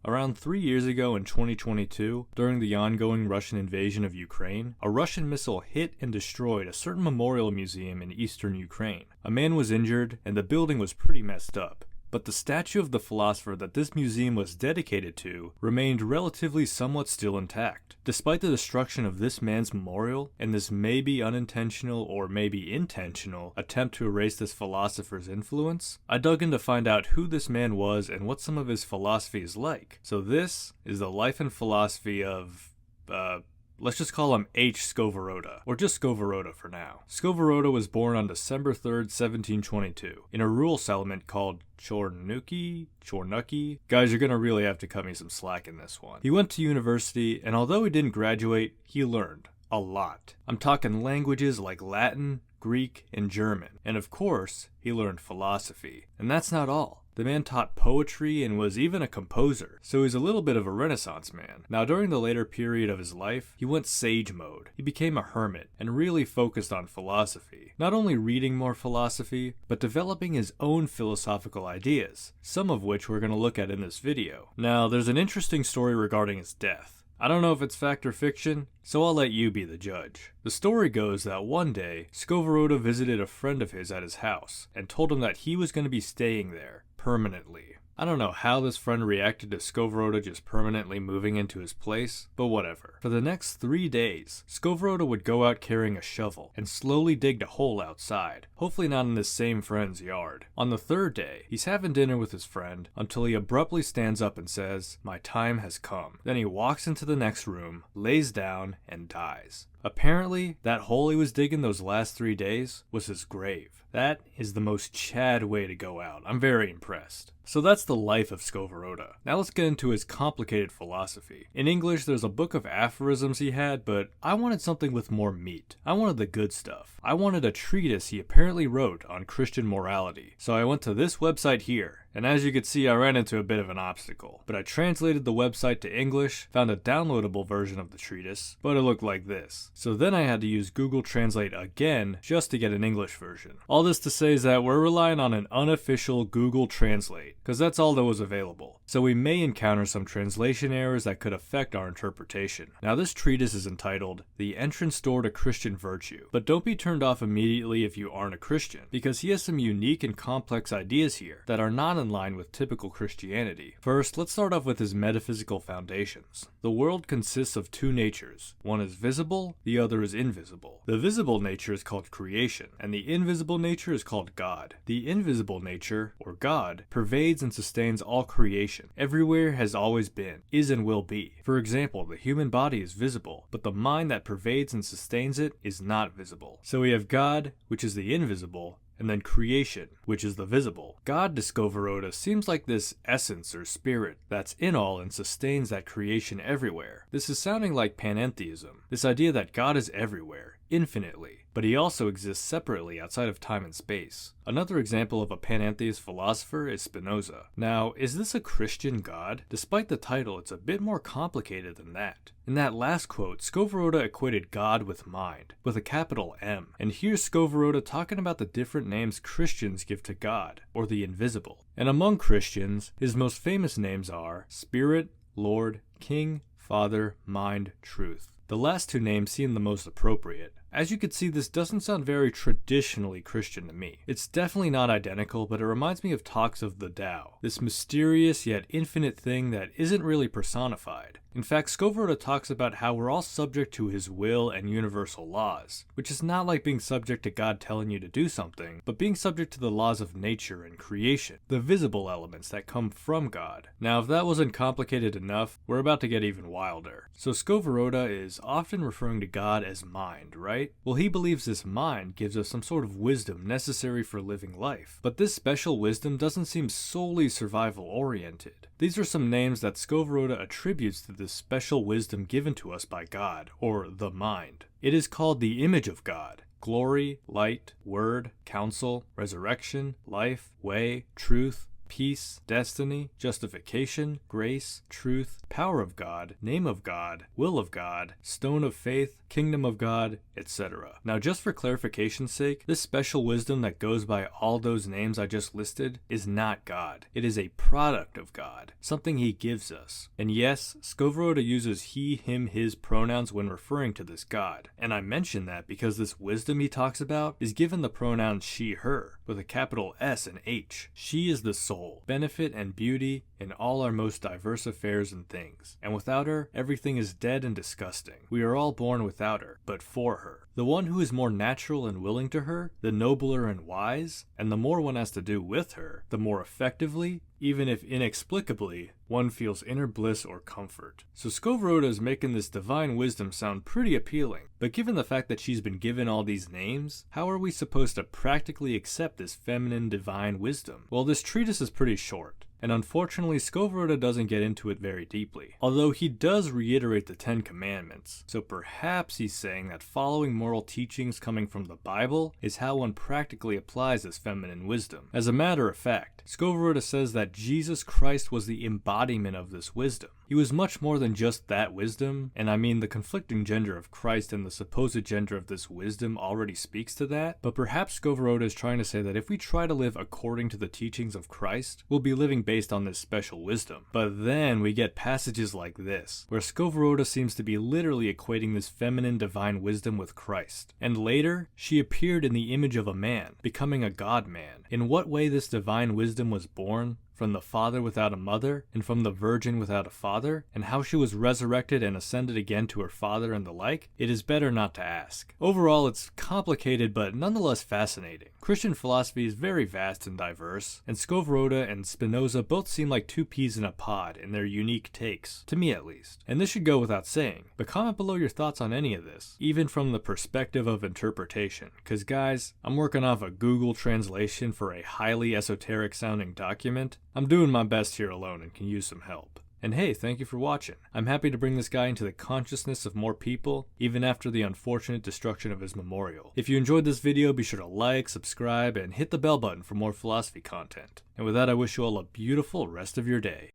Around 3 years ago in 2022, during the ongoing Russian invasion of Ukraine, a Russian missile hit and destroyed a certain memorial museum in eastern Ukraine. A man was injured, and the building was pretty messed up. But the statue of the philosopher that this museum was dedicated to remained relatively somewhat still intact. Despite the destruction of this man's memorial, and this maybe unintentional or maybe intentional attempt to erase this philosopher's influence, I dug in to find out who this man was and what some of his philosophy is like. So this is the life and philosophy of, let's just call him H. Skovoroda, or just Skovoroda for now. Skovoroda was born on December 3rd, 1722, in a rural settlement called Chornuki? Guys, you're gonna really have to cut me some slack in this one. He went to university, and although he didn't graduate, he learned a lot. I'm talking languages like Latin, Greek, and German. And of course, he learned philosophy. And that's not all. The man taught poetry and was even a composer, so he's a little bit of a Renaissance man. Now, during the later period of his life, he went sage mode. He became a hermit and really focused on philosophy. Not only reading more philosophy, but developing his own philosophical ideas, some of which we're going to look at in this video. Now, there's an interesting story regarding his death. I don't know if it's fact or fiction, so I'll let you be the judge. The story goes that one day, Skovoroda visited a friend of his at his house and told him that he was going to be staying there permanently. I don't know how this friend reacted to Skovoroda just permanently moving into his place, but whatever. For the next 3 days, Skovoroda would go out carrying a shovel and slowly dig a hole outside, hopefully not in this same friend's yard. On the 3rd day, he's having dinner with his friend until he abruptly stands up and says, "My time has come." Then he walks into the next room, lays down, and dies. Apparently, that hole he was digging those last 3 days was his grave. That is the most Chad way to go out. I'm very impressed. So that's the life of Skovoroda. Now let's get into his complicated philosophy. In English, there's a book of aphorisms he had, but I wanted something with more meat. I wanted the good stuff. I wanted a treatise he apparently wrote on Christian morality. So I went to this website here. And as you can see, I ran into a bit of an obstacle. But I translated the website to English, found a downloadable version of the treatise, but it looked like this. So then I had to use Google Translate again just to get an English version. All this to say is that we're relying on an unofficial Google Translate, because that's all that was available. So we may encounter some translation errors that could affect our interpretation. Now this treatise is entitled The Entrance Door to Christian Virtue, but don't be turned off immediately if you aren't a Christian, because he has some unique and complex ideas here that are not in line with typical Christianity. First, let's start off with his metaphysical foundations. The world consists of 2 natures. One is visible, the other is invisible. The visible nature is called creation, and the invisible nature is called God. The invisible nature, or God, pervades and sustains all creation. Everywhere has always been, is and will be. For example, the human body is visible, but the mind that pervades and sustains it is not visible. So we have God, which is the invisible, and then creation, which is the visible. God to Skovoroda seems like this essence or spirit that's in all and sustains that creation everywhere. This is sounding like panentheism, this idea that God is everywhere, infinitely, but he also exists separately outside of time and space. Another example of a panentheist philosopher is Spinoza. Now, is this a Christian God? Despite the title, it's a bit more complicated than that. In that last quote, Skovoroda equated God with mind, with a capital M. And here's Skovoroda talking about the different names Christians give to God, or the invisible. And among Christians, his most famous names are Spirit, Lord, King, Father, Mind, Truth. The last 2 names seem the most appropriate. As you can see, this doesn't sound very traditionally Christian to me. It's definitely not identical, but it reminds me of talks of the Tao, this mysterious yet infinite thing that isn't really personified. In fact, Skovoroda talks about how we're all subject to his will and universal laws, which is not like being subject to God telling you to do something, but being subject to the laws of nature and creation, the visible elements that come from God. Now, if that wasn't complicated enough, we're about to get even wilder. So Skovoroda is often referring to God as mind, right? Well, he believes this mind gives us some sort of wisdom necessary for living life, but this special wisdom doesn't seem solely survival-oriented. These are some names that Skovoroda attributes to this special wisdom given to us by God, or the mind. It is called the image of God. Glory, light, word, counsel, resurrection, life, way, truth, peace, destiny, justification, grace, truth, power of God, name of God, will of God, stone of faith, kingdom of God, etc. Now just for clarification's sake, this special wisdom that goes by all those names I just listed is not God. It is a product of God, something he gives us. And yes, Skovoroda uses he, him, his pronouns when referring to this God. And I mention that because this wisdom he talks about is given the pronouns she, her, with a capital S and H. She is the soul, benefit and beauty in all our most diverse affairs and things. And without her, everything is dead and disgusting. We are all born without her, but for her. The one who is more natural and willing to her, the nobler and wise, and the more one has to do with her, the more effectively, even if inexplicably, one feels inner bliss or comfort. So Skovoroda is making this divine wisdom sound pretty appealing, but given the fact that she's been given all these names, how are we supposed to practically accept this feminine divine wisdom? Well, this treatise is pretty short, and unfortunately Skovoroda doesn't get into it very deeply, although he does reiterate the 10 Commandments, so perhaps he's saying that following moral teachings coming from the Bible is how one practically applies this feminine wisdom. As a matter of fact, Skovoroda says that Jesus Christ was the embodiment of this wisdom. He was much more than just that wisdom, and I mean the conflicting gender of Christ and the supposed gender of this wisdom already speaks to that, but perhaps Skovoroda is trying to say that if we try to live according to the teachings of Christ, we'll be living based on this special wisdom. But then we get passages like this, where Skovoroda seems to be literally equating this feminine divine wisdom with Christ. And later, she appeared in the image of a man, becoming a God-man. In what way this divine wisdom was born? From the father without a mother, and from the virgin without a father, and how she was resurrected and ascended again to her father and the like, it is better not to ask. Overall, it's complicated but nonetheless fascinating. Christian philosophy is very vast and diverse, and Skovoroda and Spinoza both seem like two peas in a pod in their unique takes, to me at least. And this should go without saying, but comment below your thoughts on any of this, even from the perspective of interpretation, cause guys, I'm working off a Google translation for a highly esoteric sounding document. I'm doing my best here alone and can use some help. And hey, thank you for watching. I'm happy to bring this guy into the consciousness of more people, even after the unfortunate destruction of his memorial. If you enjoyed this video, be sure to like, subscribe, and hit the bell button for more philosophy content. And with that, I wish you all a beautiful rest of your day.